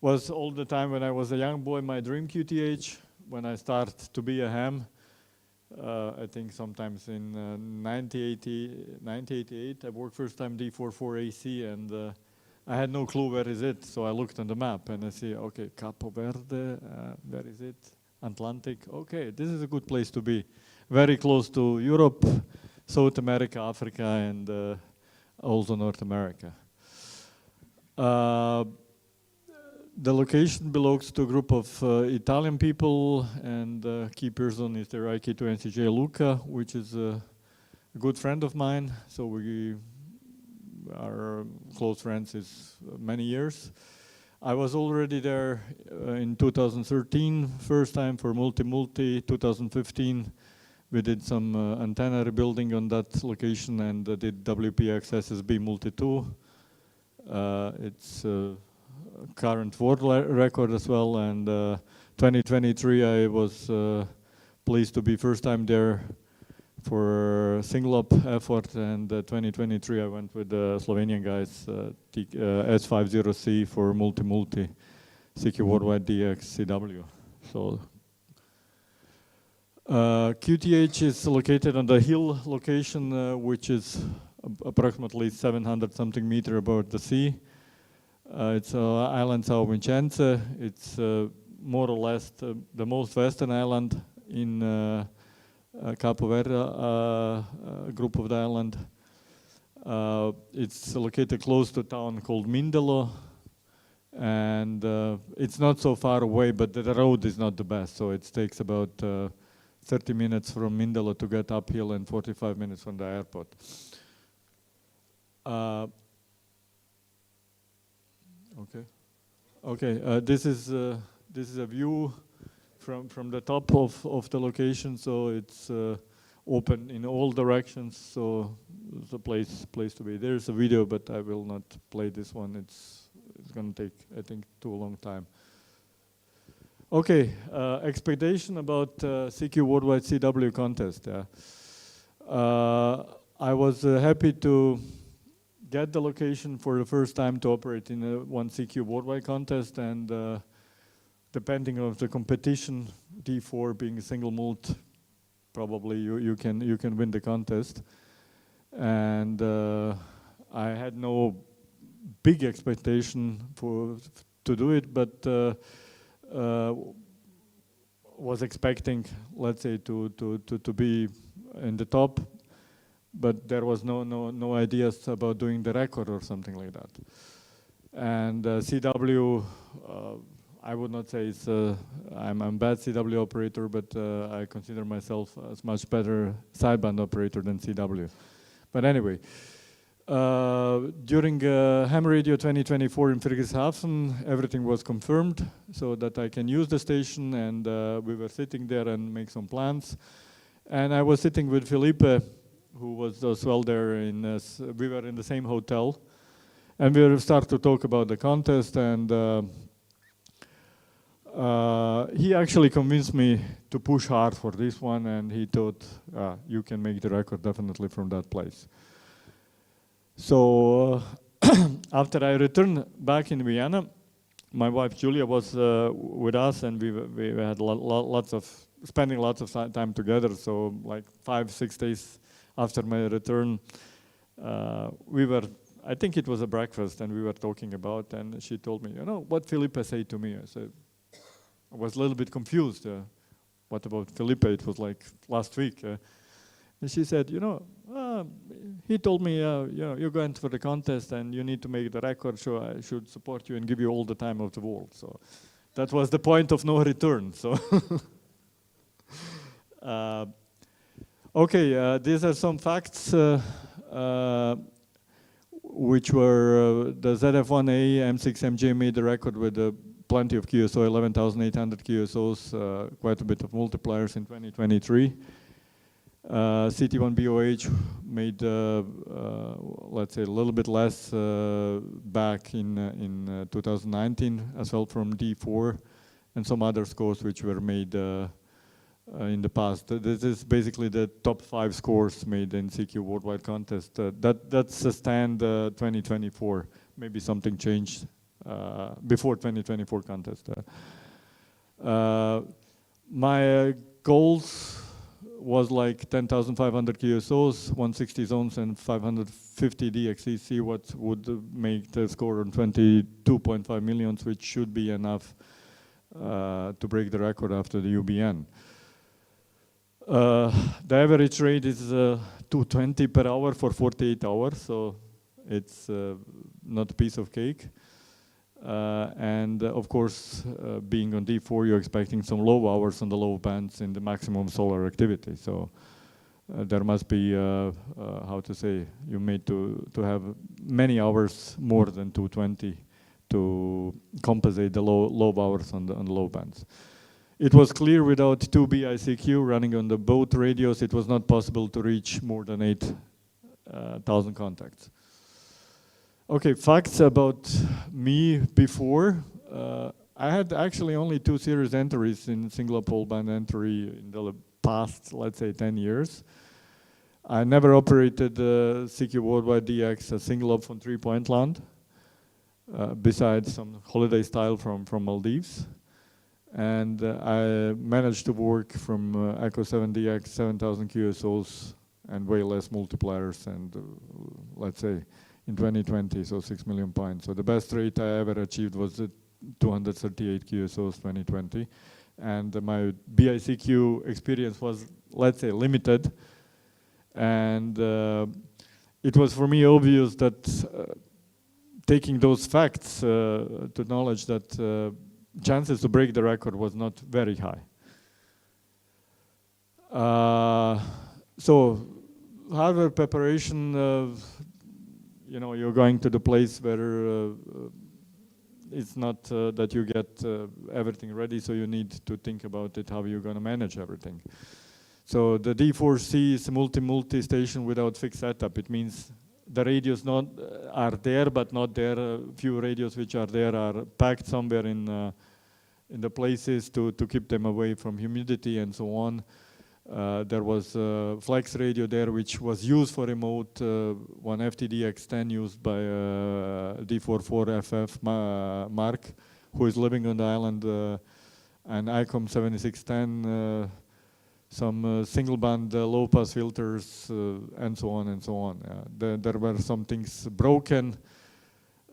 Was all the time when I was a young boy my dream QTH. When I started to be a ham, I think sometimes in 1988, I worked first time D44AC, and I had no clue where is it. So I looked on the map and I see, okay, Capo Verde, where is it? Atlantic, okay, this is a good place to be. Very close to Europe, South America, Africa, and also North America. The location belongs to a group of Italian people, and key person is the IK2NCJ Luca, which is a good friend of mine. So we are close friends since many years. I was already there in 2013, first time for multi-multi. 2015, we did some antenna rebuilding on that location and did WPX SSB multi-2. It's current world record as well, and 2023 I was pleased to be first time there for single op effort, and 2023 I went with the Slovenian guys S50C for multi-multi CQ Worldwide DX CW. So QTH is located on the hill location, which is approximately 700 something meter above the sea. It's island Sao Vincenze. It's more or less the most western island in Capo Verde group of the island. It's located close to a town called Mindelo, and it's not so far away, but the road is not the best, so it takes about 30 minutes from Mindelo to get uphill and 45 minutes from the airport. Okay. This is a view from the top of the location. So it's open in all directions. So it's a place to be. There's a video, but I will not play this one. It's going to take, I think, too long time. Okay, expectation about CQ Worldwide CW contest. I was happy to get the location for the first time to operate in a one CQ Worldwide contest, and depending on the competition, D4 being a single mult, probably you can win the contest. And I had no big expectation to do it, but was expecting, let's say, to be in the top. But there was no ideas about doing the record or something like that. And CW, I would not say it's I'm a bad CW operator, but I consider myself as much better sideband operator than CW. But anyway, during Ham Radio 2024 in Friedrichshafen, everything was confirmed so that I can use the station, and we were sitting there and make some plans. And I was sitting with Felipe, who was as well there. We were in the same hotel, and we started to talk about the contest, and he actually convinced me to push hard for this one, and he thought, you can make the record definitely from that place. So after I returned back in Vienna, my wife Julia was with us, and we had spending lots of time together. So like 5-6 days after my return, I think it was a breakfast, and we were talking about, and she told me, you know, what Felipe said to me. I said, I was a little bit confused. What about Felipe? It was like last week. And she said, you know, he told me, you're going for the contest and you need to make the record, so I should support you and give you all the time of the world. So that was the point of no return. So okay, these are some facts which were the ZF1A M6MJ made the record with plenty of QSO, 11,800 QSOs, quite a bit of multipliers in 2023. CT1BOH made, let's say, a little bit less back in 2019 as well from D4, and some other scores which were made in the past. This is basically the top 5 scores made in CQ Worldwide Contest. That's a stand 2024. Maybe something changed before 2024 contest. My goals was like 10,500 QSOs, 160 zones, and 550 DXE. See what would make the score on 22.5 millions, which should be enough to break the record after the UBN. The average rate is 220 per hour for 48 hours, so it's not a piece of cake. And of course, being on D4, you're expecting some low hours on the low bands in the maximum solar activity. So there must be, how to say, you need to have many hours more than 220 to compensate the low hours on the low bands. It was clear without 2B ICQ running on the both radios, it was not possible to reach more than 8,000 contacts. Okay, facts about me before. I had actually only 2 series entries in single pole band entry in the past, let's say, 10 years. I never operated CQ Worldwide DX, a single up from 3-point land, besides some holiday style from Maldives. And I managed to work from Echo 7DX, 7,000 QSOs, and way less multipliers, and let's say, in 2020, so 6 million points. So the best rate I ever achieved was 238 QSOs 2020. And my BICQ experience was, let's say, limited. And it was for me obvious that taking those facts to knowledge that chances to break the record was not very high. So hardware preparation, you know, you're going to the place where it's not that you get everything ready, so you need to think about it, how you're going to manage everything. So the D4C is a multi station without fixed setup. It means the radios are there, but not there. A few radios which are there are packed somewhere in the places to keep them away from humidity and so on. There was a flex radio there which was used for remote, one FTDX10 used by D44FF Mark, who is living on the island, and ICOM 7610, some single band low pass filters, and so on and so on. There were some things broken.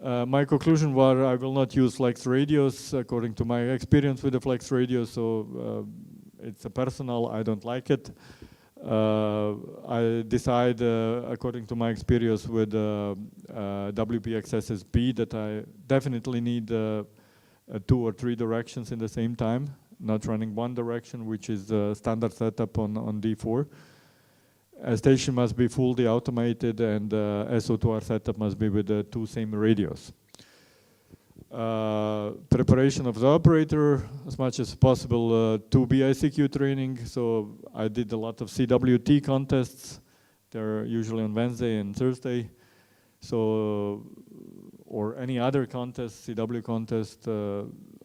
My conclusion was I will not use flex radios according to my experience with the flex radios, so it's a personal, I don't like it. I decide, according to my experience with WPXSSB, that I definitely need 2 or 3 directions in the same time, not running one direction, which is the standard setup on D4. A station must be fully automated, and SO2R setup must be with the 2 same radios. Preparation of the operator, as much as possible, 2B ICQ training. So I did a lot of CWT contests. They're usually on Wednesday and Thursday. So, or any other contest, CW contest.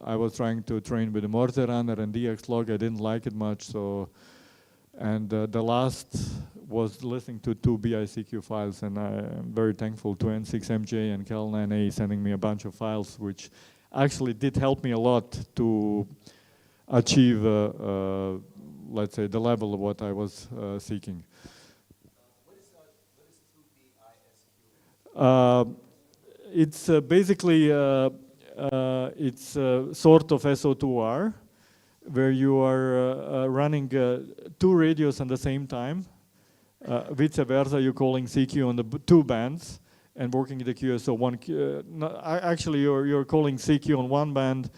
I was trying to train with the Morse runner and DXlog. I didn't like it much. So, and the last was listening to 2 BICQ files, and I'm very thankful to N6MJ and Cal9A sending me a bunch of files, which actually did help me a lot to achieve, let's say, the level of what I was seeking. What is 2 BICQ? It's basically, it's sort of SO2R, where you are running 2 radios at the same time. Vice versa, you're calling CQ on the 2 bands and working the QSO. Actually, you're calling CQ on 1 band,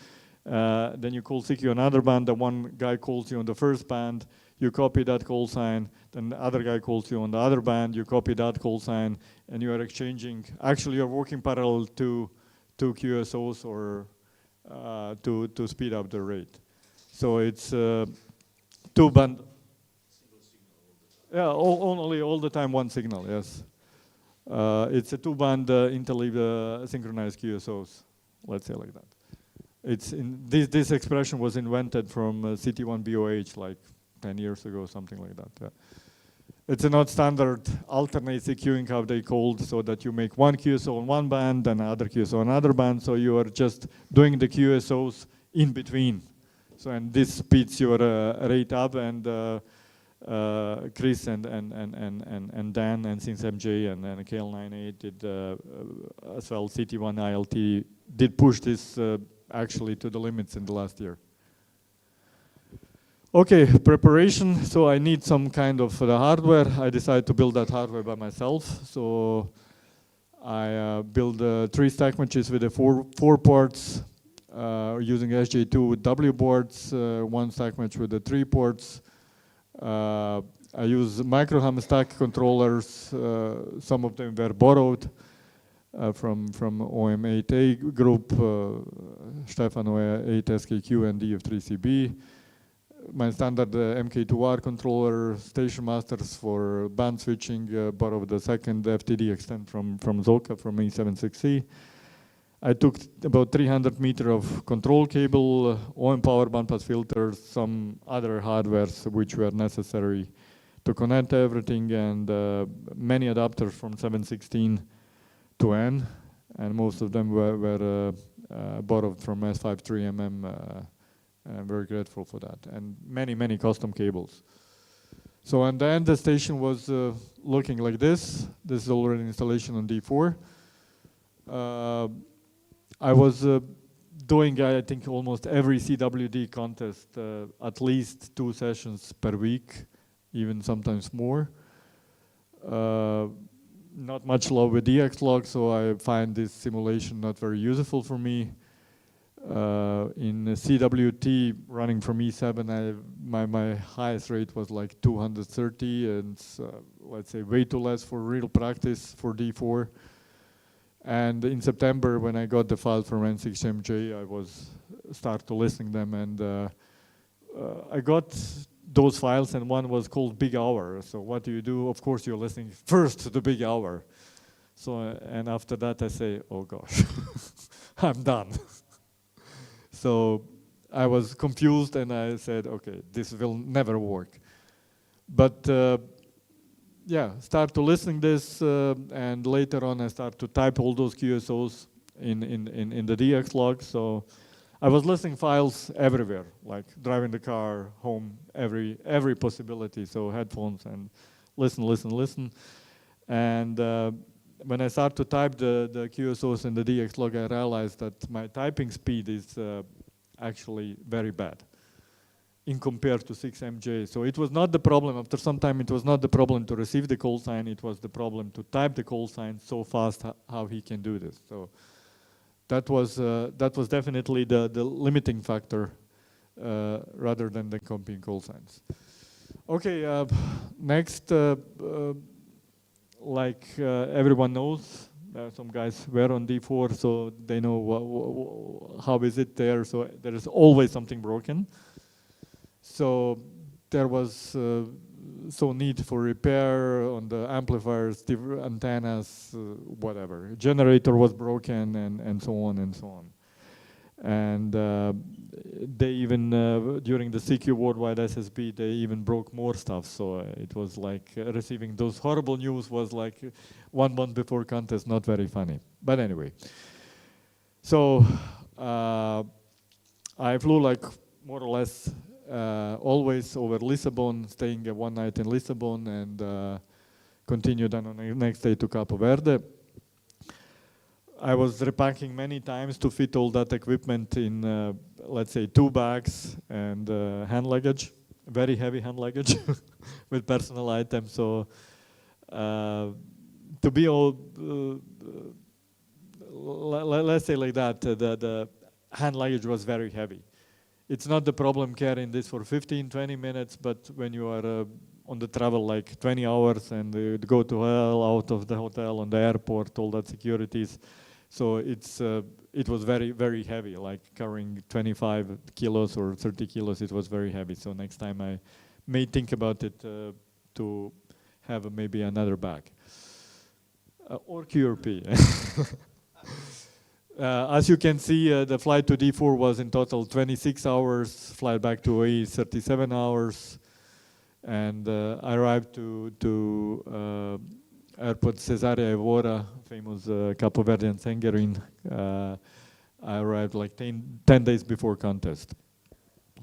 then you call CQ on another band. The one guy calls you on the first band, you copy that call sign, then the other guy calls you on the other band, you copy that call sign, and you are exchanging. Actually, you're working parallel to 2 QSOs or to speed up the rate. So it's 2 band. Yeah, only all the time 1 signal, yes. It's a 2-band interleave synchronized QSOs, let's say like that. It's this expression was invented from CT1BOH like 10 years ago, something like that. Yeah. it's not standard alternate queuing, how they called, so that you make one QSO on one band and another QSO on another band, so you are just doing the QSOs in between. So, and this speeds your rate up, and Chris and Dan and since MJ and KL98 did as well, CT1 ILT did push this actually to the limits in the last year. Okay, preparation. So I need some kind of the hardware. I decided to build that hardware by myself. So I built 3 stack matches with the four ports using SJ2W boards, 1 stack match with the 3 ports. I use micro ham stack controllers. Some of them were borrowed from OE1EMS group, Stefan OE8SKQ and DF3CB. My standard MK2R controller, station masters for band switching, borrowed the second FTD extent from Zoka from E76C. I took about 300 meters of control cable, OM power bandpass filters, some other hardwares which were necessary to connect everything, and many adapters from 716 to N, and most of them were borrowed from S53mm. I'm very grateful for that, and many custom cables. So, and then the station was looking like this. This is already installation on D4. I was doing, I think, almost every CWD contest, at least 2 sessions per week, even sometimes more. Not much love with DX-log, so I find this simulation not very useful for me. In CWT running from E7, my highest rate was like 230, and let's say way too less for real practice for D4. And in September, when I got the file from N6MJ, I was start to listen them, and I got those files, and one was called Big Hour. So what do? Of course, you're listening first to the Big Hour. So and after that, I say, oh gosh, I'm done. So I was confused, and I said, okay, this will never work. But yeah, start to listen this, and later on I start to type all those QSOs in the DX log. So I was listening files everywhere, like driving the car, home, every possibility. So headphones and listen. And when I start to type the QSOs in the DX log, I realized that my typing speed is actually very bad in compared to 6MJ. So it was not the problem. After some time, it was not the problem to receive the call sign. It was the problem to type the call sign so fast how he can do this. So that was definitely the limiting factor rather than the copying call signs. Okay, next. Like everyone knows, some guys were on D4, so they know how is it there. So there is always something broken. So there was so need for repair on the amplifiers, antennas, whatever. Generator was broken, and so on and so on. And they even, during the CQ Worldwide SSB, they even broke more stuff. So it was like receiving those horrible news was like 1 month before contest, not very funny. But anyway, so I flew like more or less always over Lisbon, staying 1 night in Lisbon, and continued on the next day to Capo Verde. I was repacking many times to fit all that equipment in, let's say, 2 bags and hand luggage, very heavy hand luggage with personal items. So to be all, let's say like that, the hand luggage was very heavy. It's not the problem carrying this for 15, 20 minutes, but when you are on the travel like 20 hours and go to hell, out of the hotel, on the airport, all that securities. So it was very heavy, like carrying 25 kilos or 30 kilos. It was very heavy. So next time I may think about it to have maybe another bag or QRP. As you can see, the flight to D4 was in total 26 hours. Flight back to OE 37 hours. And I arrived to airport Cesaria Evora, famous Capo Verde and Sangarin. I arrived like 10 days before contest.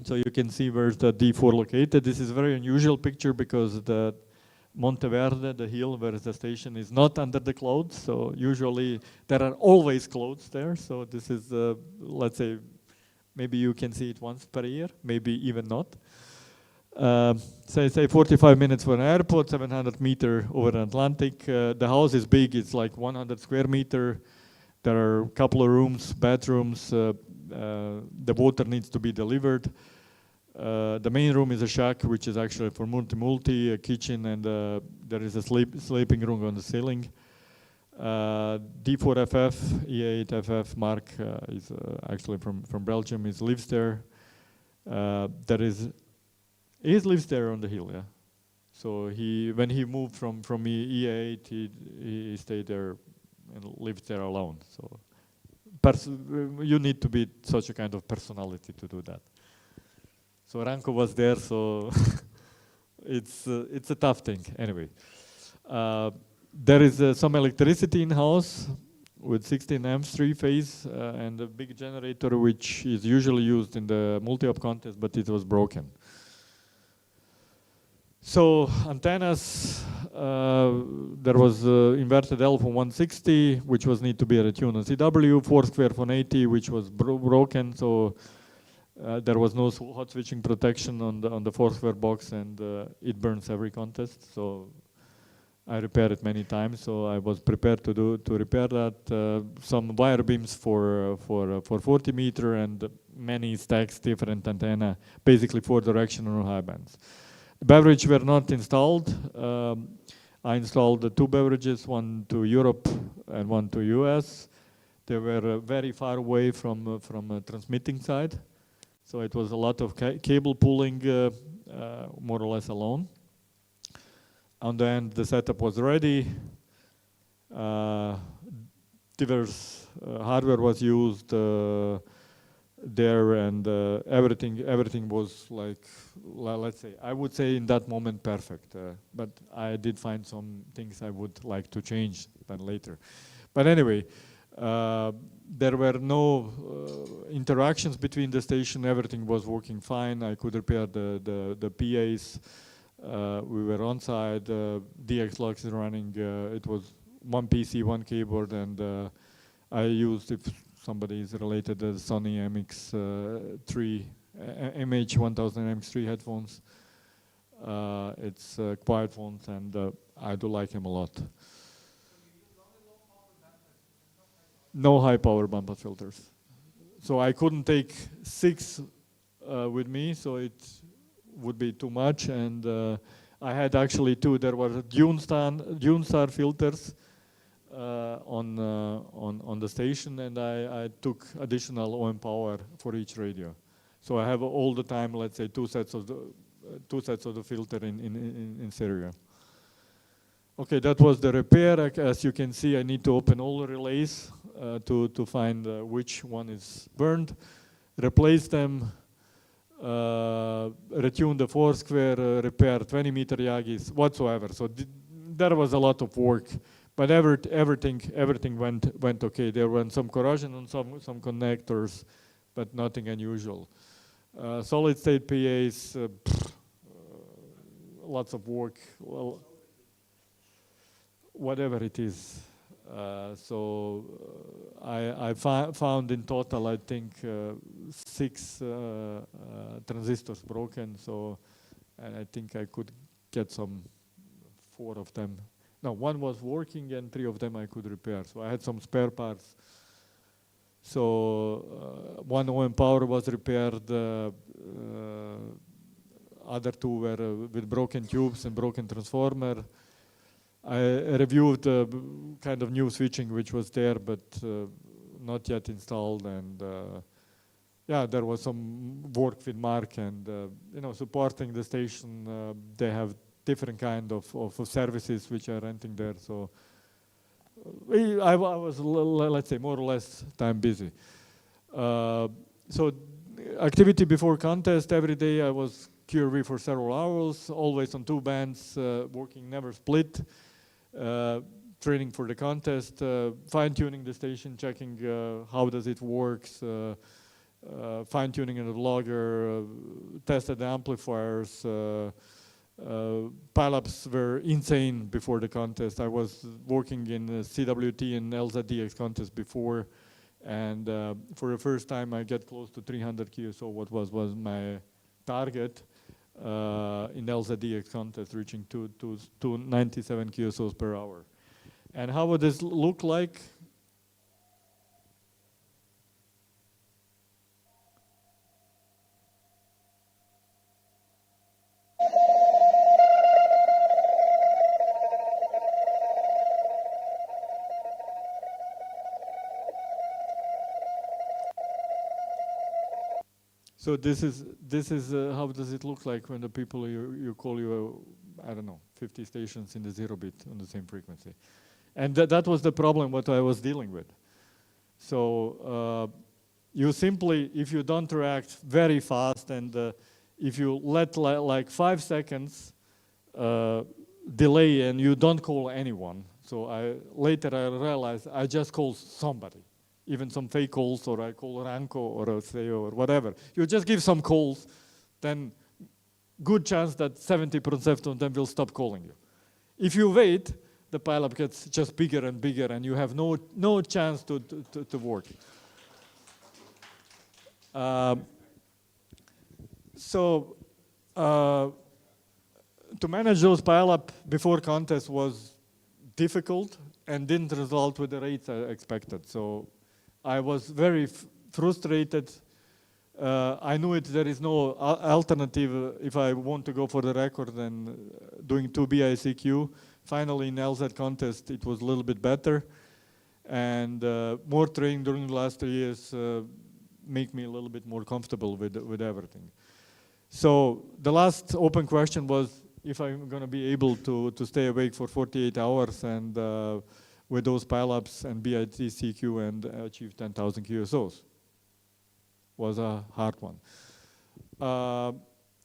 So you can see where's the D4 located. This is a very unusual picture because the Monteverde, the hill where the station is not under the clouds. So usually there are always clouds there. So this is, let's say, maybe you can see it once per year, maybe even not. Say 45 minutes for an airport, 700 meter over the Atlantic. The house is big, it's like 100 square meter. There are a couple of rooms, bathrooms. The water needs to be delivered. The main room is a shack, which is actually for multi, a kitchen, and there is a sleeping room on the ceiling. D4FF, E8FF, Mark is actually from Belgium, he lives there. He lives there on the hill, yeah. So when he moved from E8, he stayed there and lived there alone. So you need to be such a kind of personality to do that. So Ranko was there, so it's a tough thing. Anyway, there is some electricity in house with 16 amps, 3-phase, and a big generator, which is usually used in the multi-op contest, but it was broken. So antennas, there was inverted L from 160, which was need to be retuned on CW, 4-square from 80, which was broken, so there was no hot switching protection on the 4-square box, and it burns every contest. So I repaired it many times, so I was prepared to repair that. Some wire beams for 40 meter and many stacks, different antenna, basically 4 directional high bands. Beverage were not installed. I installed the 2 beverages, one to Europe and one to US. They were very far away from a transmitting side. So it was a lot of cable pulling, more or less alone. On the end, the setup was ready. Diverse hardware was used there, and everything was like, let's say, I would say in that moment perfect. But I did find some things I would like to change then later. But anyway, there were no interactions between the station. Everything was working fine. I could repair the PAs. We were on side. DX Lux is running. It was one PC, one keyboard, and I used, if somebody is related, the Sony MX3, MH1000 MX3 headphones. It's quiet phones, and I do like him a lot. No high power bandpass filters. So I couldn't take 6 with me, so it would be too much. And I had actually 2. There were Dune Star filters on the station, and I took additional OM power for each radio. So I have all the time, let's say, 2 sets of the filter in stereo. Okay, that was the repair. As you can see, I need to open all the relays to find which one is burned, replace them, retune the 4-square, repair 20-meter Yagis, whatsoever. So there was a lot of work, but everything went okay. There were some corrosion on some connectors, but nothing unusual. Solid state PAs, lots of work. Well, whatever it is. I found in total, I think, 6 transistors broken. So, and I think I could get 4 of them. No, 1 was working, and 3 of them I could repair. So I had some spare parts. So 1 OM power was repaired. Other 2 were with broken tubes and broken transformer. I reviewed kind of new switching which was there, but not yet installed. And yeah, there was some work with Mark and supporting the station. They have different kind of services which are renting there. So I was, let's say, more or less time busy. So activity before contest, every day I was QRV for several hours, always on 2 bands, working never split, training for the contest, fine-tuning the station, checking how does it works, fine-tuning in the logger, tested the amplifiers. Pileups were insane before the contest. I was working in CWT and LZDX contest before, and for the first time I get close to 300 QSO, what was my target in LZDX contest, reaching 297 QSOs per hour. And how would this look like? So this is how does it look like when the people you call you, I don't know, 50 stations in the 0 bit on the same frequency. And that was the problem what I was dealing with. So you simply, if you don't react very fast and if you let like 5 seconds delay and you don't call anyone. So later I realized I just called somebody. Even some fake calls, or I call Ranko or Seo or whatever. You just give some calls, then good chance that 70% of them will stop calling you. If you wait, the pileup gets just bigger and bigger and you have no chance to work. To manage those pileup before contest was difficult and didn't result with the rates I expected. So I was very frustrated. I knew there is no alternative if I want to go for the record than doing 2 BICQ. Finally, in LZ contest, it was a little bit better. And more training during the last 3 years make me a little bit more comfortable with everything. So the last open question was if I'm going to be able to stay awake for 48 hours and with those pileups and BICQ and achieve 10,000 QSOs. Was a hard one.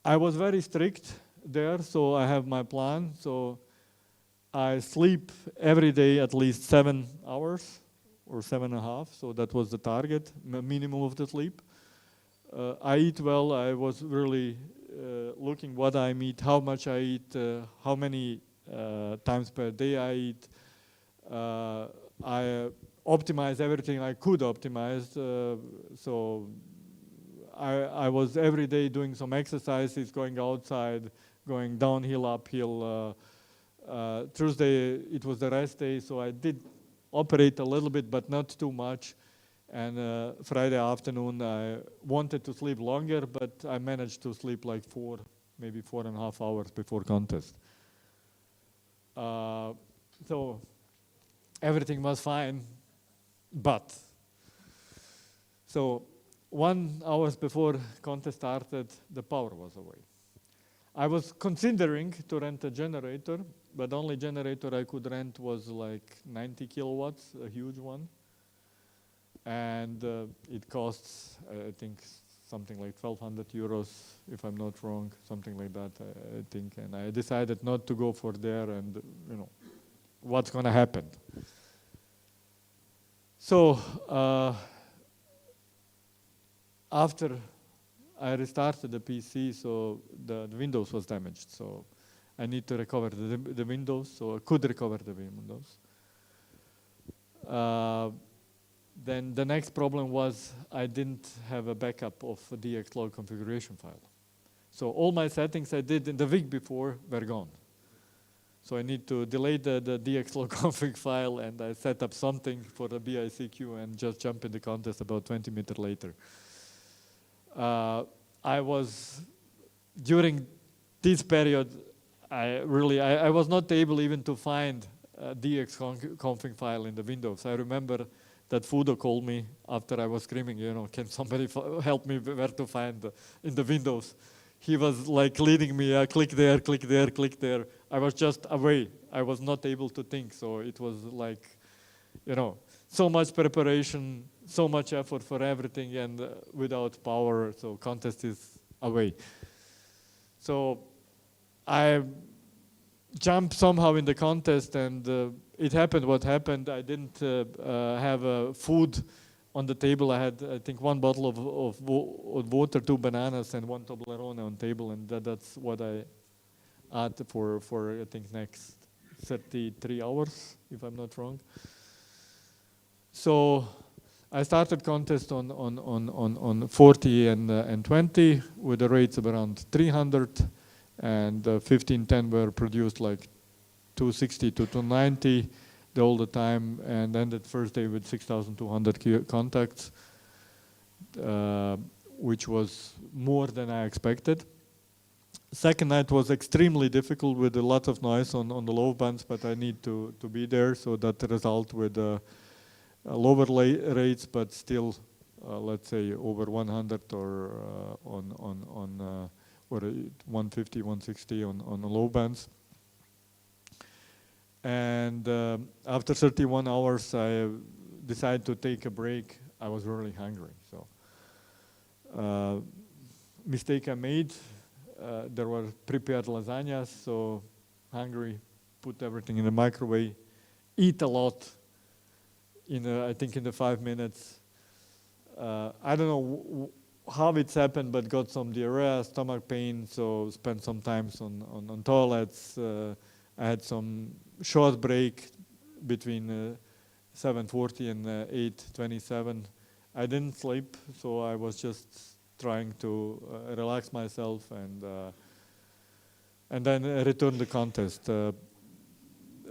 I was very strict there, so I have my plan. So I sleep every day at least 7 hours or 7.5. So that was the target, minimum of the sleep. I eat well. I was really looking what I eat, how much I eat, how many times per day I eat. I optimized everything I could optimize. So I was every day doing some exercises, going outside, going downhill, uphill. Tuesday, it was the rest day, so I did operate a little bit, but not too much. And Friday afternoon, I wanted to sleep longer, but I managed to sleep like 4, maybe 4.5 hours before contest. So everything was fine, but. So 1 hour before contest started, the power was away. I was considering to rent a generator, but the only generator I could rent was like 90 kilowatts, a huge one. And it costs, I think, something like 1,200 euros, if I'm not wrong, something like that, I think. And I decided not to go for there and, you know, what's going to happen. So after I restarted the PC, so the Windows was damaged. So I need to recover the Windows, so I could recover the Windows. Then the next problem was I didn't have a backup of a DXlog configuration file. So all my settings I did in the week before were gone. So I need to delete the DXlog config file, and I set up something for the BICQ and just jump in the contest about 20 minutes later. I was, during this period, I was not able even to find a DX config file in the Windows. I remember that Fudo called me after I was screaming, you know, can somebody help me where to find in the Windows? He was like leading me, click there, click there, click there. I was just away. I was not able to think. So it was like, you know, so much preparation, so much effort for everything, and without power, so contest is away. So I jumped somehow in the contest, and it happened what happened. I didn't have food on the table. I had, I think, one bottle of water, 2 bananas, and 1 Toblerone on table, and that's what I had for I think next 33 hours, if I'm not wrong. So I started contest on 40 and 20 with the rates of around 300, and 15-10 were produced like 260 to 290 all the time, and ended first day with 6,200 contacts, which was more than I expected. Second night was extremely difficult with a lot of noise on the low bands, but I need to be there, so that result with lower rates, but still, let's say over 100 or or 150, 160 on the low bands. And after 31 hours, I decided to take a break. I was really hungry, so mistake I made. There were prepared lasagnas, so hungry, put everything in the microwave, eat a lot. I think in the 5 minutes. I don't know how it's happened, but got some diarrhea, stomach pain, so spent some time on toilets. I had some short break between 7:40 and 8:27. I didn't sleep, so I was just trying to relax myself and then return the contest.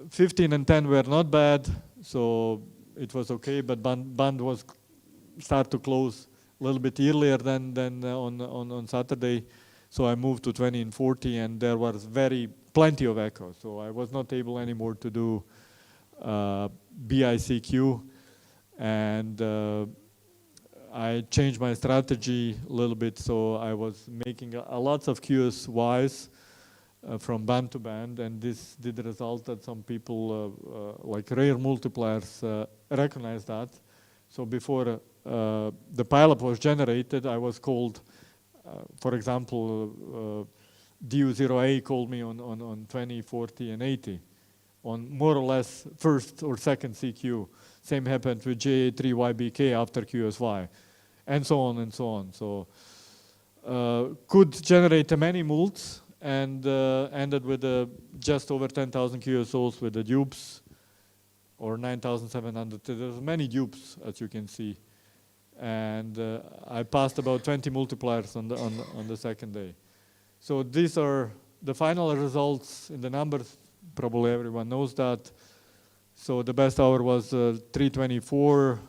15 and 10 were not bad, so it was okay, but band was start to close a little bit earlier than on Saturday, so I moved to 20 and 40, and there was plenty of echo, so I was not able anymore to do BICQ, and I changed my strategy a little bit, so I was making a lots of QSYs from band to band, and this did result that some people, like rare multipliers, recognize that. So before the pileup was generated, I was called, for example, DU0A called me on 20, 40, and 80, on more or less first or second CQ. Same happened with JA3YBK after QSY, and so on and so on. So could generate many mults, and ended with just over 10,000 QSOs with the dupes, or 9,700. There's many dupes, as you can see. And I passed about 20 multipliers on the second day. So these are the final results in the numbers. Probably everyone knows that. So the best hour was 3:24.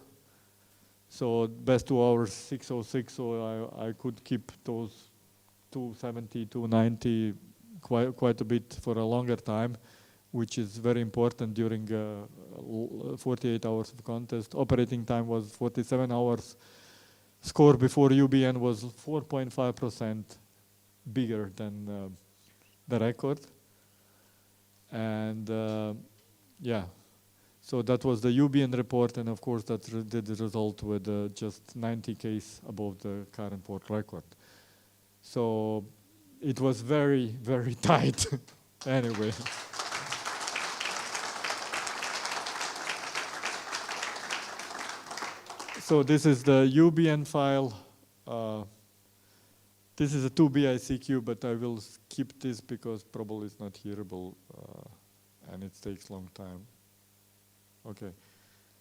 So best 2 hours 6:06. So I could keep those 270, 290 quite a bit for a longer time, which is very important during 48 hours of contest. Operating time was 47 hours. Score before UBN was 4.5% bigger than the record. And yeah, so that was the UBN report, and of course that did result with just 90 case above the current world record. So it was very, very tight. Anyway. So this is the UBN file. This is a 2BICQ, but I will skip this because probably it's not hearable and it takes a long time. Okay.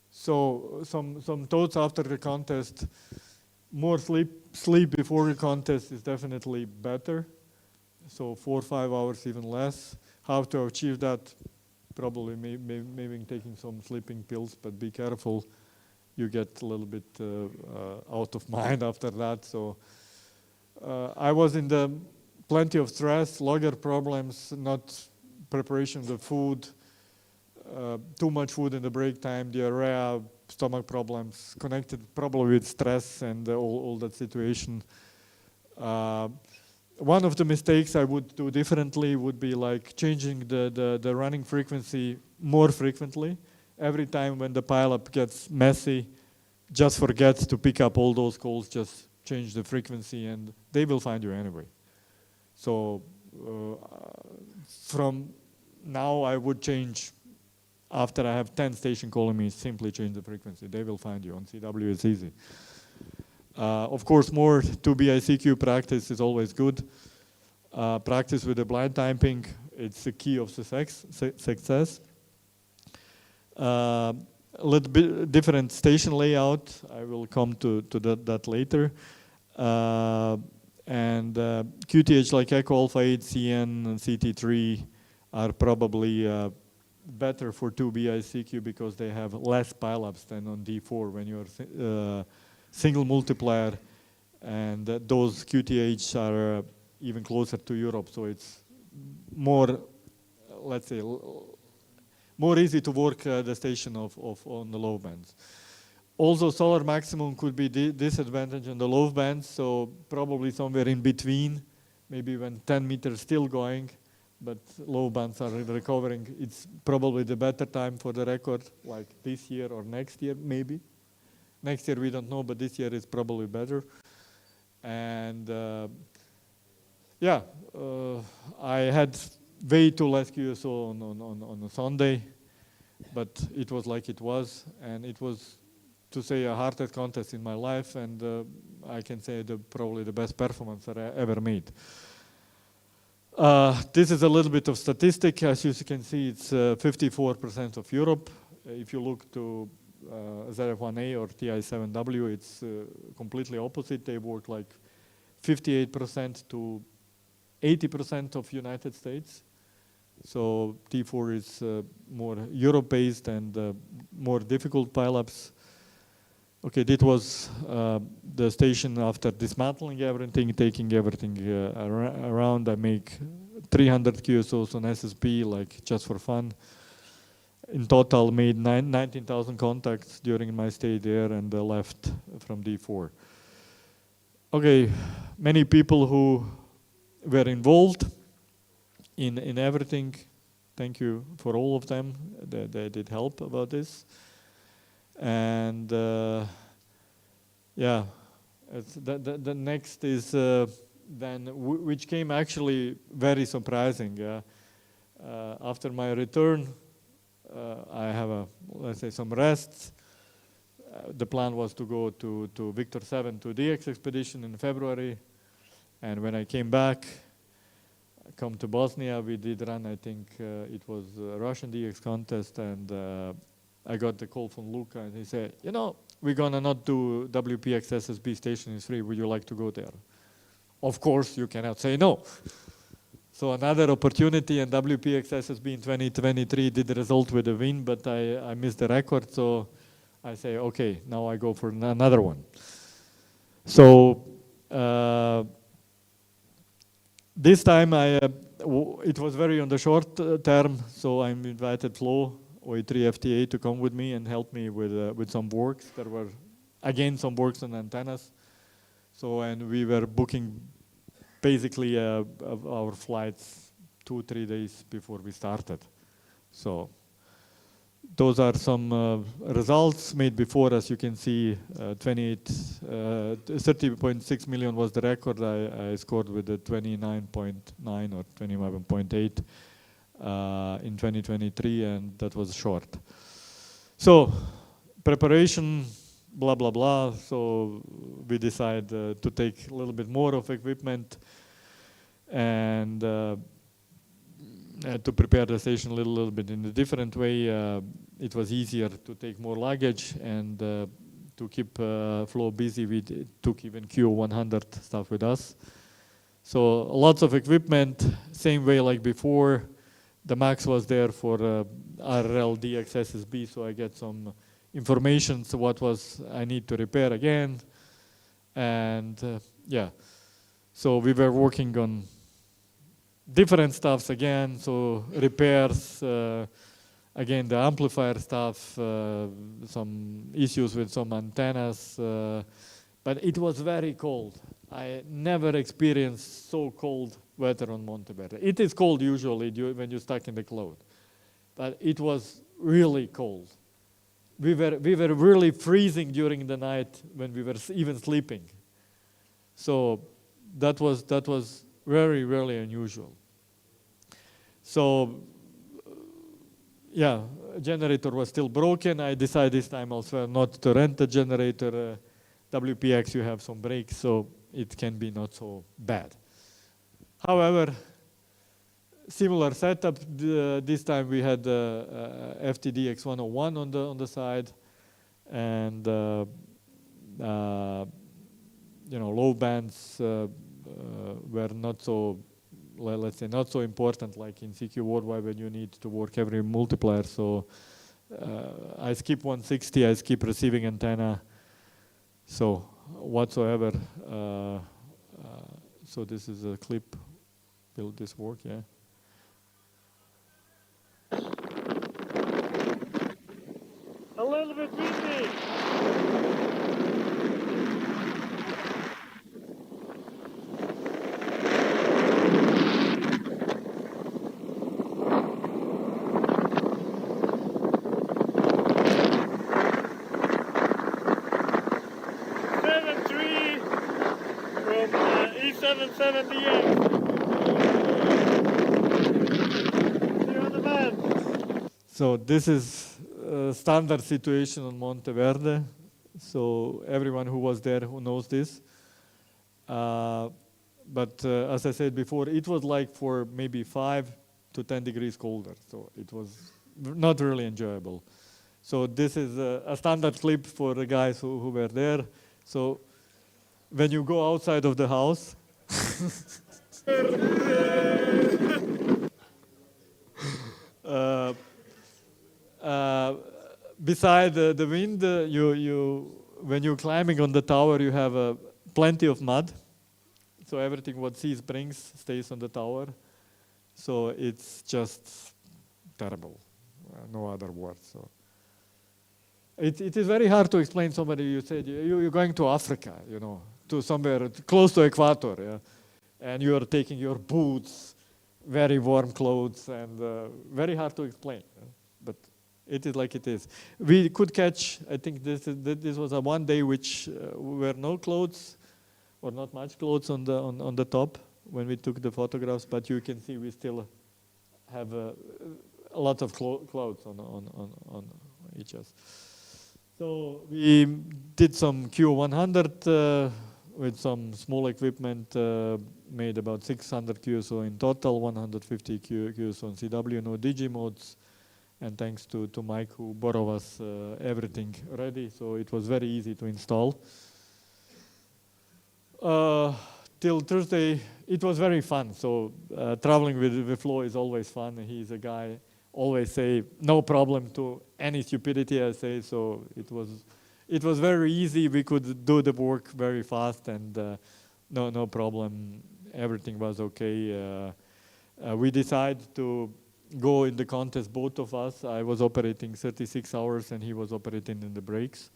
So some thoughts after the contest. More sleep before the contest is definitely better. So 4 or 5 hours, even less. How to achieve that? Probably maybe taking some sleeping pills, but be careful. You get a little bit out of mind after that. So I was in the plenty of stress, logger problems, not preparation of the food, too much food in the break time, diarrhea, stomach problems, connected probably with stress and all that situation. One of the mistakes I would do differently would be like changing the running frequency more frequently. Every time when the pileup gets messy, just forget to pick up all those calls, just change the frequency and they will find you anyway. So from now I would change, after I have 10 stations calling me, simply change the frequency. They will find you. On CW it's easy. Of course, more 2BICQ practice is always good. Practice with the blind typing, it's the key of success. A little bit different station layout. I will come to that later. And QTH like Echo Alpha 8, CN, and CT3 are probably better for 2BICQ because they have less pileups than on D4 when you're single multiplier, and those QTH are even closer to Europe, so it's more, let's say, more easy to work the station on the low bands. Also, solar maximum could be disadvantage on the low bands, so probably somewhere in between, maybe when 10 meters still going, but low bands are recovering. It's probably the better time for the record, like this year or next year, maybe. Next year we don't know, but this year is probably better. And I had way too less QSO on a Sunday, but it was like it was, and it was, to say, a hardest contest in my life, and I can say probably the best performance that I ever made. This is a little bit of statistic. As you can see, it's 54% of Europe. If you look to ZF1A or TI7W, it's completely opposite. They work like 58% to 80% of United States. So T4 is more Europe-based and more difficult pileups. Okay, that was the station after dismantling everything, taking everything around. I make 300 QSOs on SSB, like just for fun. In total, made 19,000 contacts during my stay there, and left from D4. Okay, many people who were involved in everything. Thank you for all of them. They did help about this. And yeah, the next is then, which came actually very surprising. After my return, I have let's say some rest. The plan was to go to Victor 7 to DX expedition in February, and when I came back, come to Bosnia, we did run, I think it was a Russian DX contest, and I got the call from Luca, and he said, you know, we're gonna not do WPX SSB station is free, would you like to go there? Of course, you cannot say no. So another opportunity, and WPX SSB in 2023 did result with a win, but I missed the record, so I say, okay, now I go for another one. So this time it was very on the short term, so I invited Flo, OE3FTA, to come with me and help me with some works. There were, again, some works on antennas. So, and we were booking basically our flights 2-3 days before we started. So those are some results made before. As you can see, 30.6 million was the record. I scored with the 29.9 or 27.8 in 2023, and that was short. So preparation, blah, blah, blah. So we decided to take a little bit more of equipment and to prepare the station a little bit in a different way. It was easier to take more luggage, and to keep Flo busy, we took even QO100 stuff with us. So lots of equipment, same way like before. The max was there for RL DX SSB, so I get some information, so what was I need to repair again. And yeah, so we were working on different stuffs again, so repairs, again the amplifier stuff, some issues with some antennas, but it was very cold. I never experienced so cold weather on Monteverde. It is cold usually when you're stuck in the cloud, but it was really cold. We were really freezing during the night when we were even sleeping. So that was very, very unusual. So, yeah, generator was still broken. I decided this time also not to rent the generator. WPX, you have some brakes, so it can be not so bad. However, similar setup. This time we had FTD X101 on the side, and low bands were not so, let's say, not so important like in CQ Worldwide when you need to work every multiplier. So I skip 160, I skip receiving antenna. So whatsoever. So this is a clip. Will this work? Yeah. A little bit windy. From E778. Here on the band. So this is a standard situation on Monte Verde. So everyone who was there who knows this. But as I said before, it was like for maybe 5 to 10 degrees colder. So it was not really enjoyable. So this is a standard clip for the guys who were there. So when you go outside of the house, beside the wind, when you're climbing on the tower, you have plenty of mud. So everything what sea brings stays on the tower. So it's just terrible. No other word. So it is very hard to explain somebody. You said you're going to Africa, to somewhere close to equator, yeah? And you are taking your boots, very warm clothes, and very hard to explain. But it is like it is. We could catch. I think this was a one day which were no clothes, or not much clothes on the top when we took the photographs. But you can see we still have a lot of clothes on each other. So we did some Q100 with some small equipment, made about 600 QSO in total, 150 QSO on CW, no digi modes. And thanks to Mike who borrowed us everything ready, so it was very easy to install. Till Thursday, it was very fun. So traveling with Flo is always fun. He's a guy always say no problem to any stupidity I say. So it was very easy. We could do the work very fast, and no problem. Everything was okay. We decided to go in the contest, both of us. I was operating 36 hours, and he was operating in the breaks.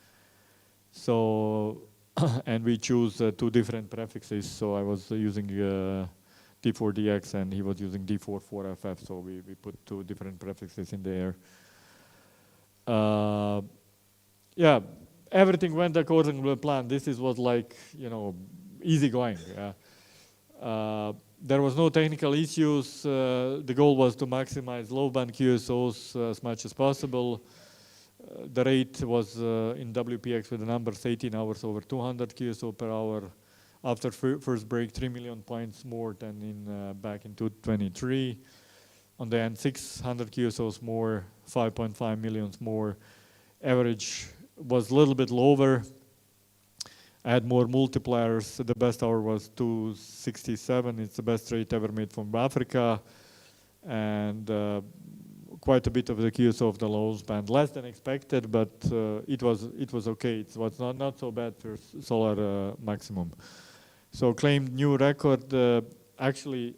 So. And we choose 2 different prefixes. So I was using D4DX and he was using D44FF. So we put 2 different prefixes in the air. Yeah, everything went according to the plan. This was like, easy going. Yeah. There was no technical issues. The goal was to maximize low band QSOs as much as possible. The rate was in WPX with the numbers 18 hours over 200 QSO per hour. After first break, 3 million points more than back in 2023. On the end, 600 QSOs more, 5.5 millions more. Average was a little bit lower. I had more multipliers. The best hour was 267. It's the best rate ever made from Africa. And quite a bit of the QSO of the lows band, less than expected, but it was okay. It was not so bad for solar maximum. So claimed new record, actually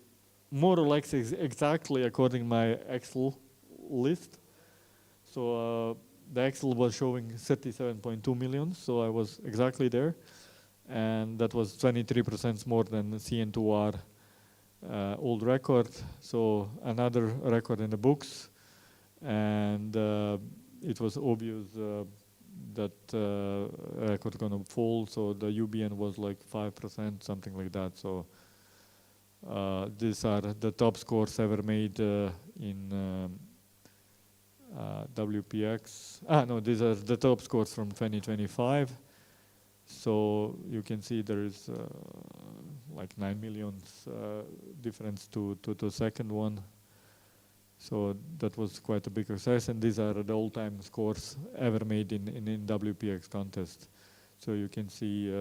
more or less exactly according to my Excel list. So the Excel was showing 37.2 million, so I was exactly there, and that was 23% more than the CN2R old record. So another record in the books. And it was obvious that record gonna fall, so the UBN was like 5%, something like that. So These are the top scores ever made in WPX. No, these are the top scores from 2025. So you can see there is like 9 million difference to the second one. So that was quite a big success, and these are the all-time scores ever made in WPX contest. So you can see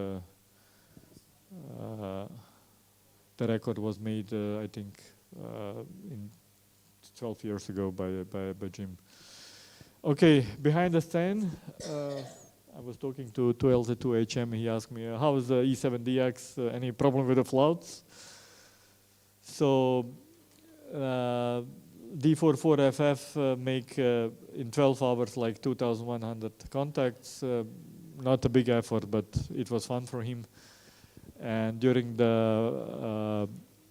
the record was made, I think, in 12 years ago by Jim. Okay, behind the stand, I was talking to LZ2HM. He asked me, how is the E7DX? Any problem with the floats? So D44FF make in 12 hours like 2,100 contacts. Not a big effort, but it was fun for him. And during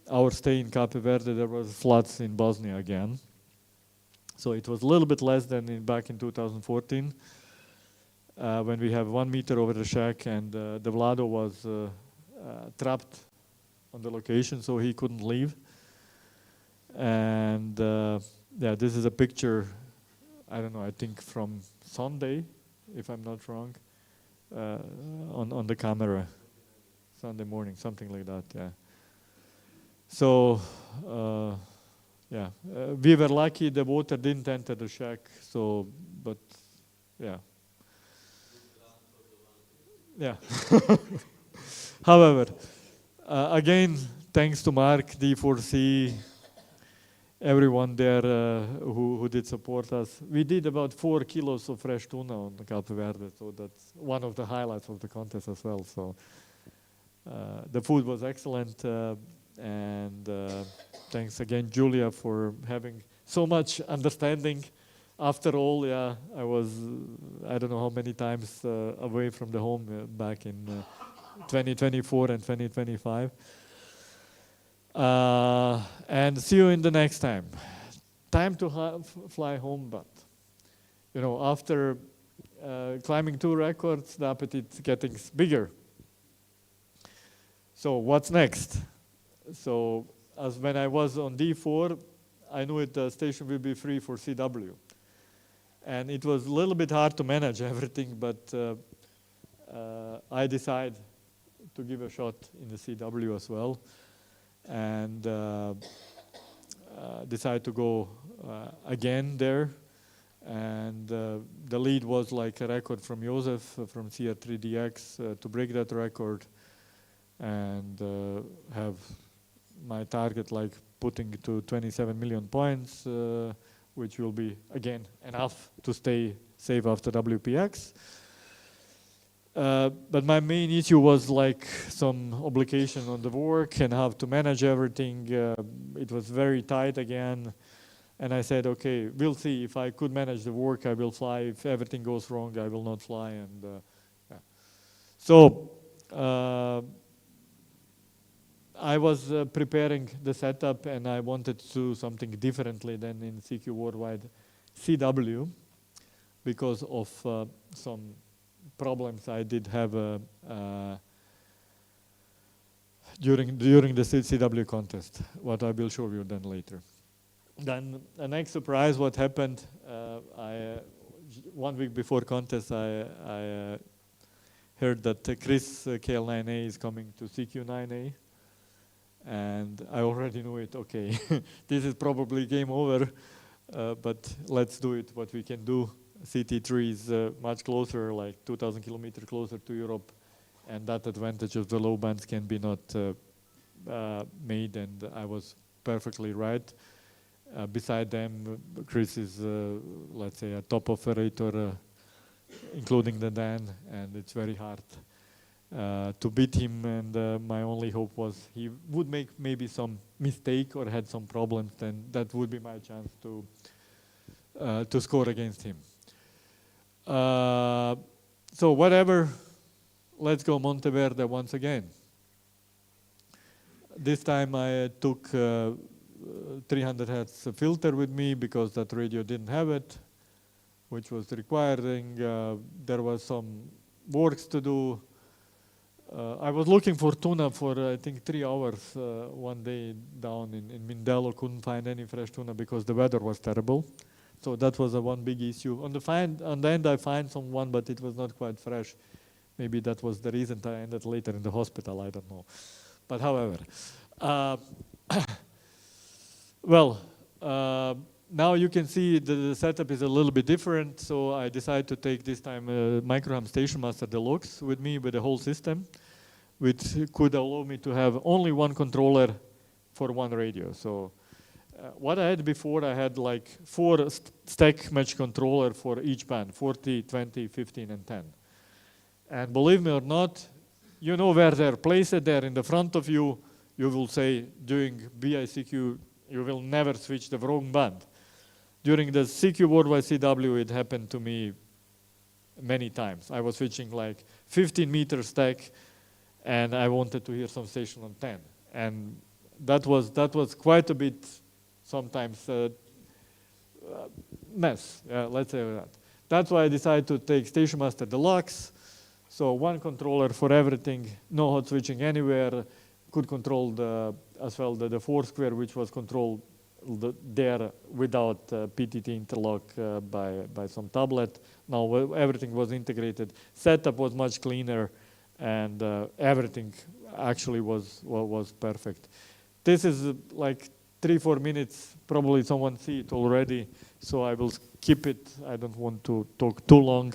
our stay in Capo Verde, there was floods in Bosnia again. So it was a little bit less than back in 2014, when we have 1 meter over the shack, and the Vlado was trapped on the location, so he couldn't leave. And yeah, this is a picture, I don't know, I think from Sunday, if I'm not wrong, on the camera. Sunday morning, something like that, yeah. So, yeah, we were lucky the water didn't enter the shack, so, but, yeah. Yeah. However, again, thanks to Mark, D4C, everyone there who did support us. We did about 4 kilos of fresh tuna on the Capo Verde, so that's one of the highlights of the contest as well. So the food was excellent, and thanks again, Julia, for having so much understanding. After all, yeah, I was, I don't know how many times away from the home back in 2024 and 2025. And see you in the next time. Time to fly home, but you know, after climbing 2 records, the appetite's getting bigger. So what's next? So as when I was on D4, I knew the station will be free for CW. And it was a little bit hard to manage everything, but I decided to give a shot in the CW as well. And decided to go again there. And the lead was like a record from Josef from CR3DX to break that record and have my target like putting to 27 million points, which will be again enough to stay safe after WPX. But my main issue was like some obligation on the work and how to manage everything. It was very tight again. And I said, okay, we'll see. If I could manage the work, I will fly. If everything goes wrong, I will not fly. And yeah. So I was preparing the setup, and I wanted to do something differently than in CQ Worldwide CW because of some problems I did have during the CW contest, what I will show you then later. Then the next surprise, what happened, 1 week before contest, I heard that Chris KL9A is coming to CQ9A. And I already knew it, okay, this is probably game over, but let's do it, what we can do. CT3 is much closer, like 2,000 kilometers closer to Europe, and that advantage of the low bands can be not made, and I was perfectly right. Beside them, Chris is, let's say, a top operator, including the Dan, and it's very hard to beat him, and my only hope was he would make maybe some mistake or had some problems, then that would be my chance to score against him. So whatever, let's go Monteverde once again. This time I took 300 Hz filter with me because that radio didn't have it, which was requiring. There was some works to do. I was looking for tuna for I think 3 hours one day down in Mindelo. Couldn't find any fresh tuna because the weather was terrible. So that was one big issue. On the end, I find someone, but it was not quite fresh. Maybe that was the reason I ended later in the hospital. I don't know. But however, well, now you can see the setup is a little bit different. So I decided to take this time Microham Station Master Deluxe with me with the whole system, which could allow me to have only one controller for one radio. So what I had before, I had like 4 stack match controller for each band, 40, 20, 15, and 10. And believe me or not, you know where they're placed there in the front of you. You will say during BICQ, you will never switch the wrong band. During the CQ Worldwide CW, it happened to me many times. I was switching like 15-meter stack, and I wanted to hear some station on 10. And that was quite a bit, sometimes mess, let's say that. That's why I decided to take Station Master Deluxe. So one controller for everything, no hot switching anywhere, could control as well the 4-square, which was controlled there without PTT interlock by some tablet. Now everything was integrated. Setup was much cleaner, and everything actually was perfect. This is like 3-4 minutes. Probably someone see it already, so I will skip it. I don't want to talk too long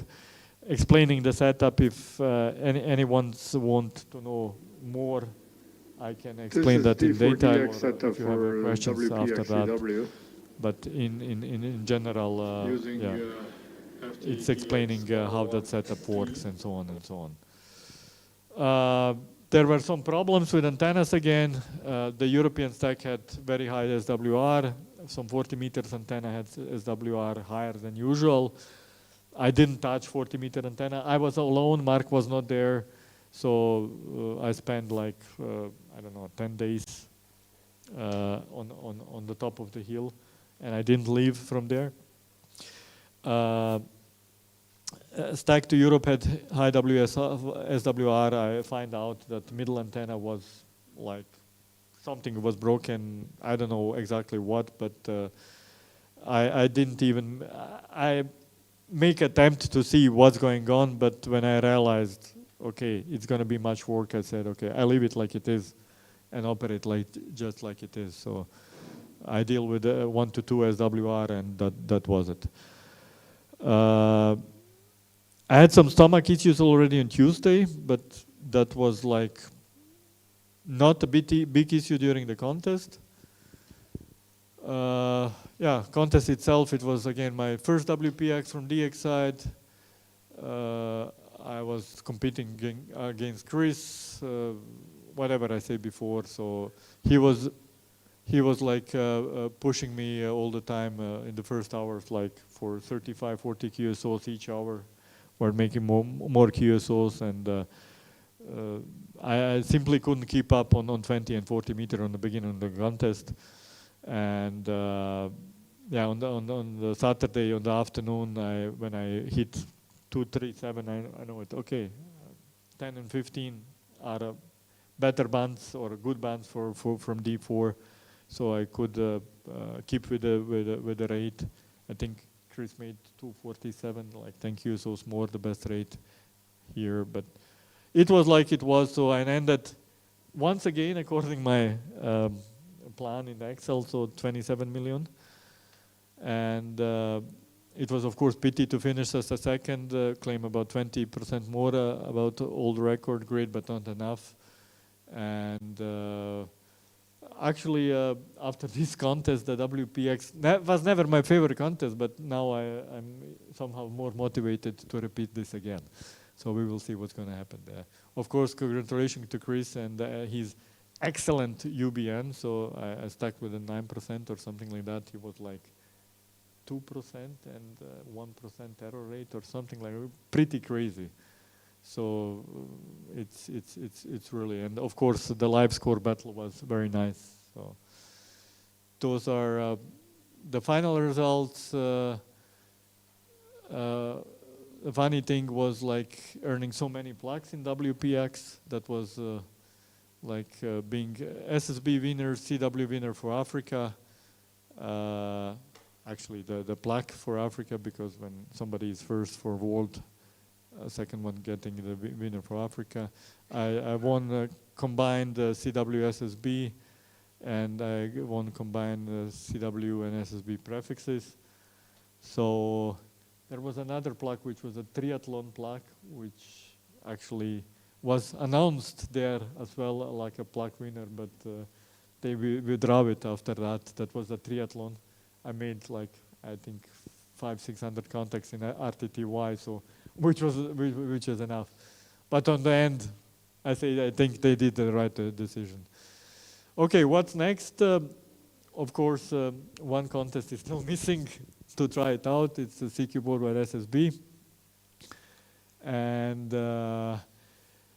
explaining the setup. If anyone want to know more, I can explain that in detail, or if you have questions after that. But in general, yeah, it's explaining how that setup works and so on and so on. There were some problems with antennas again. The European stack had very high SWR. Some 40 meters antenna had SWR higher than usual. I didn't touch 40 meter antenna. I was alone, Mark was not there. So I spent like, I don't know, 10 days on the top of the hill, and I didn't leave from there. Stack to Europe had high SWR. I find out that middle antenna was like, something was broken. I don't know exactly what, but I didn't even, I make attempt to see what's going on, but when I realized, okay, it's going to be much work, I said, okay, I leave it like it is and operate just like it is. So I deal with 1 to 2 SWR, and that was it. I had some stomach issues already on Tuesday, but that was like not a big issue during the contest. Yeah, contest itself, it was again my first WPX from DX side. I was competing against Chris, whatever I said before. So he was like pushing me all the time in the first hours, like for 35, 40 QSOs each hour. We're making more QSOs, and I simply couldn't keep up on 20 and 40 meter on the beginning of the contest. And yeah, on the Saturday on the afternoon, when I hit 237, I know it. Okay, 10 and 15 are better bands or good bands from D4, so I could keep with the rate. I think Chris made 247, like 10 QSOs more, the best rate here. But it was like it was. So I ended once again according to my plan in Excel, so 27 million. And it was, of course, pity to finish as a second, claim about 20% more about old record grade, but not enough. And actually, after this contest, the WPX was never my favorite contest, but now I'm somehow more motivated to repeat this again. So we will see what's going to happen there. Of course, congratulations to Chris and his excellent UBN. So I stuck with a 9% or something like that. He was like 2% and 1% error rate or something like that. Pretty crazy. So it's really, and of course the live score battle was very nice. So those are the final results. the funny thing was like earning so many plaques in WPX. That was being SSB winner, CW winner for Africa. Actually, the plaque for Africa, because when somebody is first for world, second one getting the winner for Africa. I won combined CW SSB, and I won combined CW and SSB prefixes. So there was another plaque, which was a triathlon plaque, which actually was announced there as well, like a plaque winner, but they withdraw it after that. That was a triathlon. I made like, I think 500-600 contacts in RTTY, so which is enough. But on the end, I think they did the right decision. Okay, what's next? Of course, one contest is still missing to try it out. It's the CQ board by SSB. And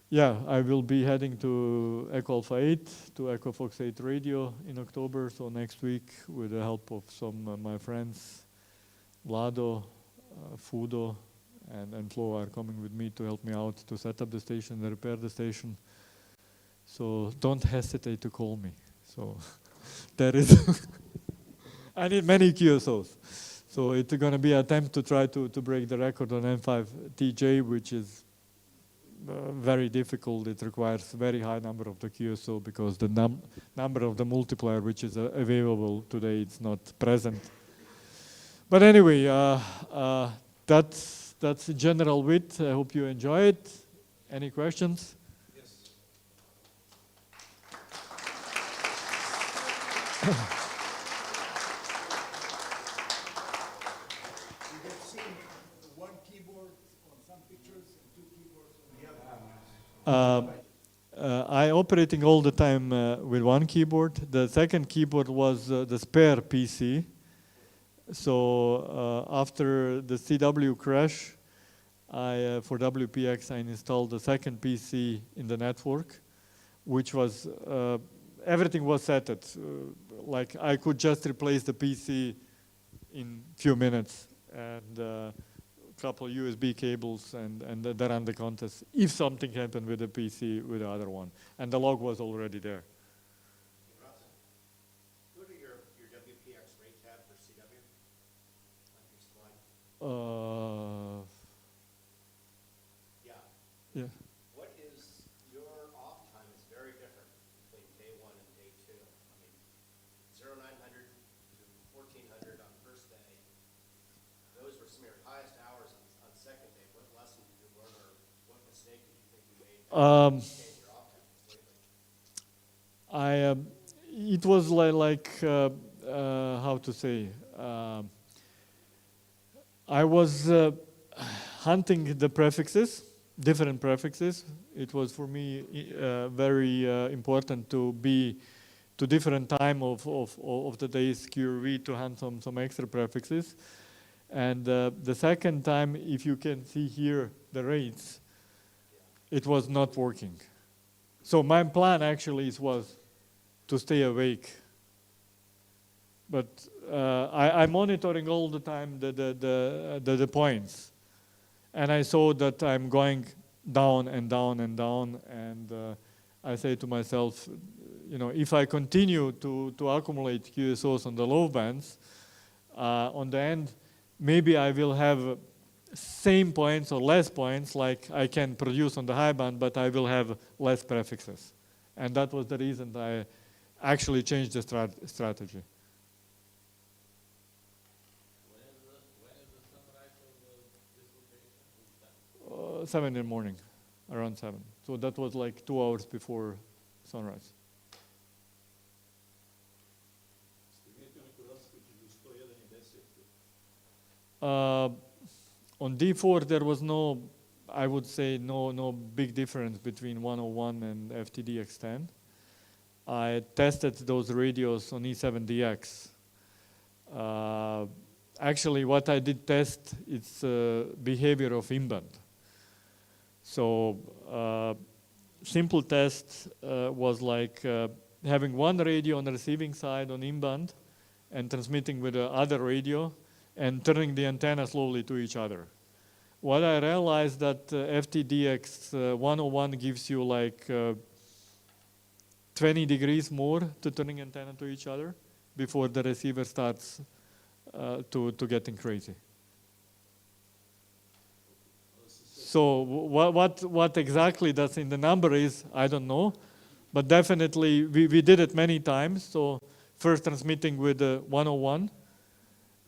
yeah, I will be heading to Echo Alpha 8, to Echo Fox 8 radio in October, so next week with the help of some of my friends, Vlado, Fudo, and Flo are coming with me to help me out to set up the station, repair the station. So don't hesitate to call me. So there is, I need many QSOs. So it's gonna be an attempt to try to break the record on M5 TJ, which is very difficult. It requires very high number of the QSO because the number of the multiplier which is available today, it's not present. But anyway, that's general width. I hope you enjoy it. Any questions? Yes. We have seen one keyboard on some pictures and two keyboards on the other. I operating all the time with one keyboard. The second keyboard was the spare PC. So after the CW crash, for WPX, I installed the second PC in the network, which was, everything was set. Like I could just replace the PC in few minutes, and a couple of USB cables, and they ran the contest if something happened with the PC with the other one. And the log was already there. Go to your WPX rate tab for CW on your slide. Yeah. What is your off time is very different between day one and day two. I mean, 0900 to 1400 on first day. Those were some of your highest hours on second day. What lesson did you learn, or what mistake did you think you made to change your off time completely? It was like how to say, I was hunting the prefixes, different prefixes. It was for me very important to be to different time of the day's QRV to hunt some extra prefixes. And the second time, if you can see here the rates, it was not working. So my plan actually was to stay awake. But I'm monitoring all the time the points. And I saw that I'm going down and down and down. And I say to myself, you know, if I continue to accumulate QSOs on the low bands, on the end, maybe I will have same points or less points like I can produce on the high band, but I will have less prefixes. And that was the reason I actually changed the strategy. When is the sunrise of this location? 7 in the morning, around 7. So that was like 2 hours before sunrise. On D4 there was no, I would say no big difference between 101 and FTDX10. I tested those radios on E7DX. Actually, what I did test is behavior of in-band. So simple test was like having one radio on the receiving side on in-band and transmitting with the other radio and turning the antenna slowly to each other. what I realized that FTDX 101 gives you like 20 degrees more to turning antenna to each other before the receiver starts to getting crazy. So what exactly that's in the number is, I don't know, but definitely we did it many times. So first transmitting with 101,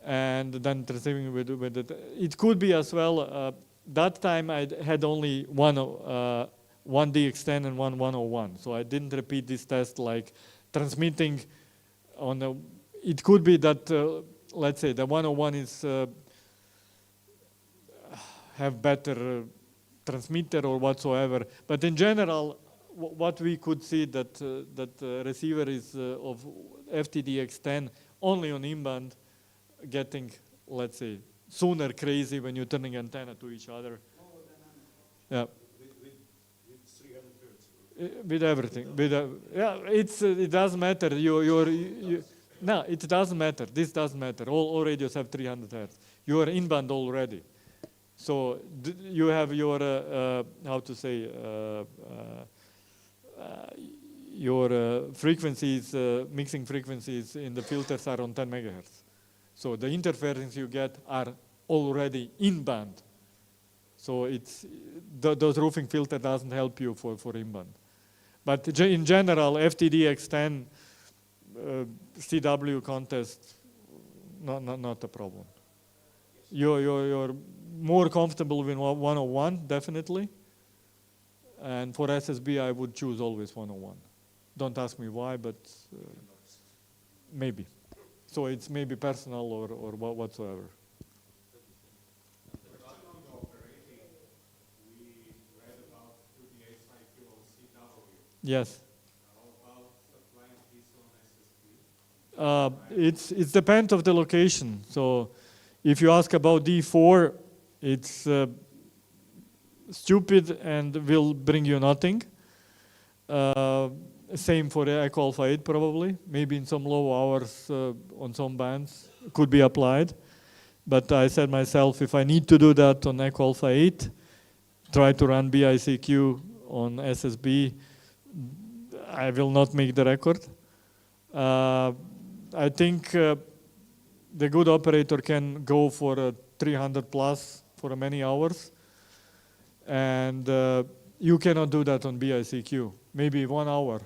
and then receiving with it. It could be as well. That time I had only one DX10 and one 101, so I didn't repeat this test like transmitting on a. It could be that let's say the 101 is have better transmitter or whatsoever, but in general, what we could see that that receiver is of FTDX10 only on in-band, getting, let's say, sooner crazy when you're turning antenna to each other. Yeah. With 300 hertz. With everything. Yeah, it doesn't matter. No, it doesn't matter. This doesn't matter. All radios have 300 hertz. You are in-band already. So you have your, how to say, your frequencies, mixing frequencies in the filters are on 10 megahertz. So the interference you get are already in band. So it's those roofing filter doesn't help you for in band. But in general, FTDX10 CW contest, not a problem. You're more comfortable with 101, definitely. And for SSB, I would choose always 101. Don't ask me why, but maybe. So it's maybe personal or whatsoever. On the operating, we read about 38 kilo CW. Yes. How about supplying this on SSB? It depends of the location. So if you ask about D4, it's stupid and will bring you nothing. Same for Echo Alpha 8 probably. Maybe in some low hours on some bands could be applied. But I said myself, if I need to do that on Echo Alpha 8, try to run BICQ on SSB, I will not make the record. I think the good operator can go for 300 plus for many hours. And you cannot do that on BICQ, maybe 1 hour.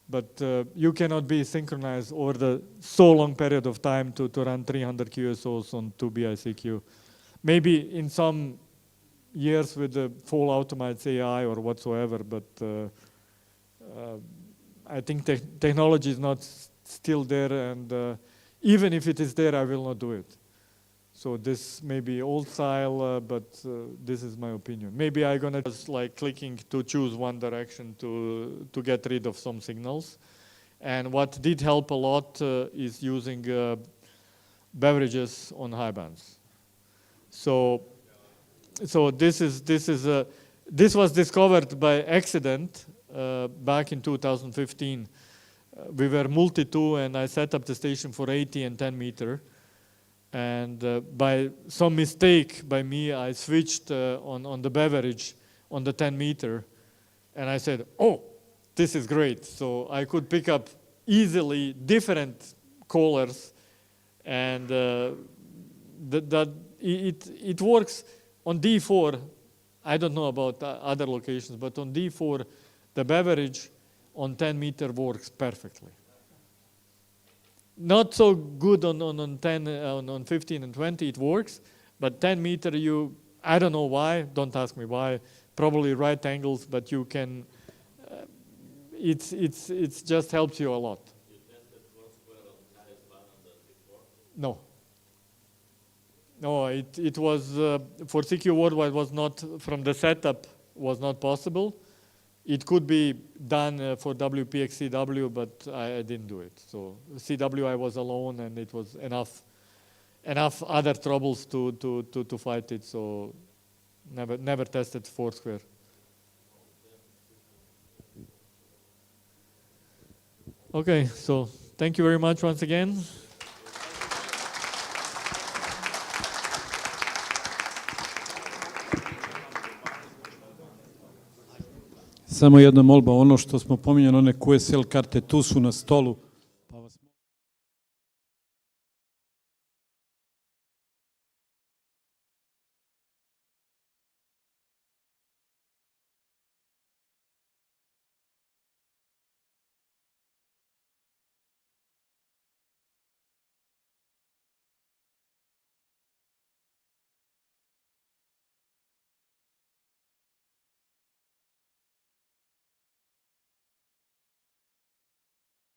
But you cannot be synchronized over the so long period of time to run 300 QSOs on 2 BICQ. Maybe in some years with the full automated AI or whatsoever, but I think technology is not still there, and even if it is there, I will not do it. So this may be old style, but this is my opinion. Maybe I'm gonna just like clicking to choose one direction to get rid of some signals. And what did help a lot is using beverages on high bands. So this was discovered by accident back in 2015. We were multi-2, and I set up the station for 80 and 10 meter. And by some mistake by me, I switched on the beverage on the 10 meter. And I said, oh, this is great. So I could pick up easily different callers. And it works on D4. I don't know about other locations, but on D4, the beverage on 10 meter works perfectly. Not so good on 10, on 15 and 20, it works, but 10 meter I don't know why, don't ask me why, probably right angles, but you can, it's just helps you a lot. You tested Foursquare on highest band on the before? No. No, it was, for CQ Worldwide was not, from the setup, was not possible. It could be done for WPX CW, but I didn't do it. So CW I was alone, and it was enough other troubles to fight it. So never tested Foursquare. Okay, so thank you very much once again. Samo jedna molba, ono što smo pominjali, one QSL karte, tu su na stolu.